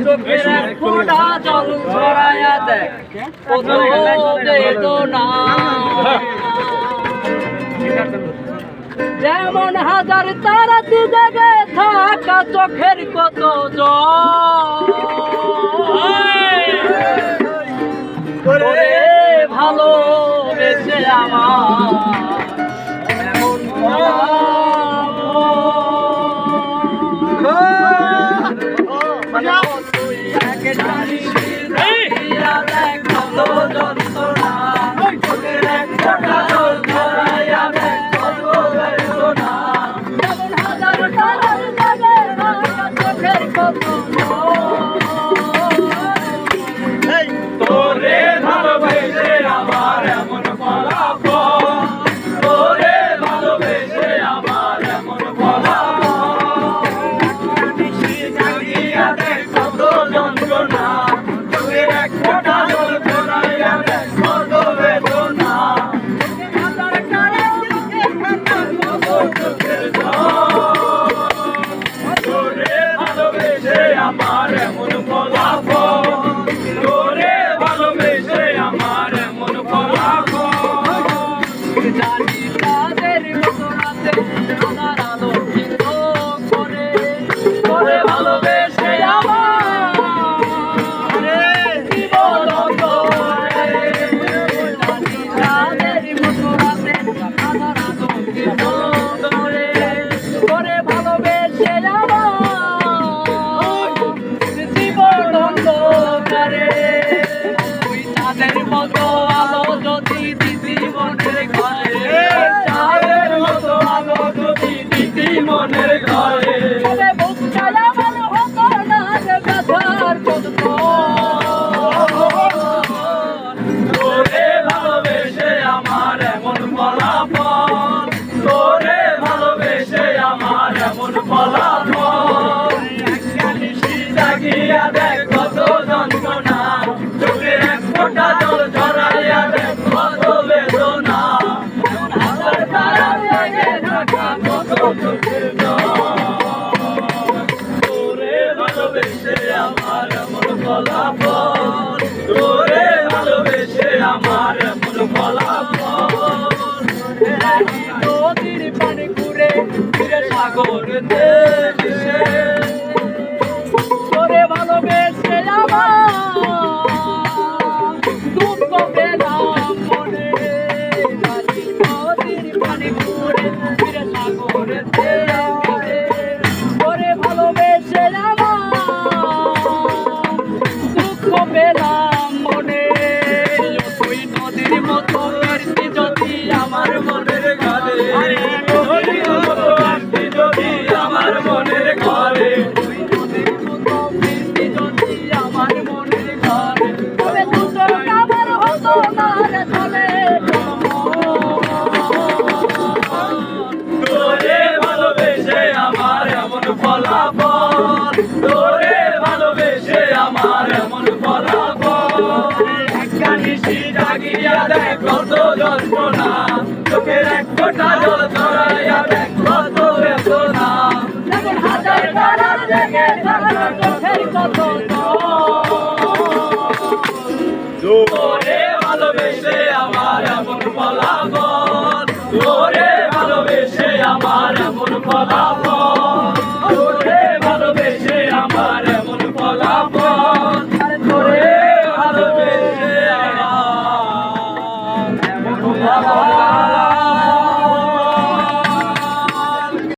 চোখের এক ফোঁটা জল ছড়াইয়া দেখ কত বেদনা যেমন হাজার তারাতি জাগে থাকা চোখের কত জল ভালোবেসে আমার এমন তুই একে জানিস কত যন্ত্রণা চোখের এক ফোঁটা জল ছড়াইয়া দেখ কত বেদনা যেমন হাজার তারার জাগে থাকা চোখের কত তোরে ভালোবেসে আমার এমন ফলাফল তোরে ভালোবেসে আমার এমন ফলাফল নিশি জাগিয়া দেখ কত যন্ত্রণা চোখের এক ফোঁটা জল ছড়াইয়া দেখ কত বেদনা চোখের জল তোরে ভালোবেসে আমার এমন ফলাফল তোরে ভালোবেসে আমার এমন ফলাফল জানি তাদের রাতে সোনার আলোকিত করে করে ভালোবেসে আমার জীবন করে জানি তাদের রাতে সোনার আলোকিত করে করে ভালোবেসে আমার জীবন করে তুই তাদের মতো আলো যদি দিদি মনের ঘরে তাদের মতো আলো যদি দিতি মনের ঘরে তবে বুকটা আমার হতো না রে ব্যথার কষ্ট তোরে ভালোবেসে আমার এমন ফলাফল তোরে ভালোবেসে আমার এমন ফলাফল একটা নিশি জাগিয়া দেখ কত যন্ত্রণা চোখের এক ফোঁটা জল ঝরাইয়া দেখ কত বেদনা হাজার তারা লেগে থাকা কত চোখের জল তোরে ভালোবেসে আমার এমন ফলাফল তোরে ভালোবেসে আমার এমন ফলাফল নদীর পানি ঘুরে ফিরে সাগর দেশে করে ভালোবেসে আমার দুঃখ পেলাম মনে নদীর পানি ঘুরে ফিরে সাগর দেশে করে ভালোবেসে আমার দুঃখ পেলাম মনে তুই নদীর মতো ফিরতি যদি আমার মনের ঘরে নদীর মতো আসতি যদি আমার মনের ঘরে তুই নদীর মতো ফিরতি যদি আমার মনের ঘরে তবে দুটো কাবার হতো না রে তবে তোরে ভালোবেসে আমার এমন ফলাফল তোরে ভালোবেসে আমার এমন ফলাফল একটা নিশি জাগিয়া দেখ কত যন্ত্রণা চোখের এক ফোঁটা জল ছড়াইয়া দেখ কত বেদনা যেমন হাজার তারার জেগে থাকা চোখের কত তোরে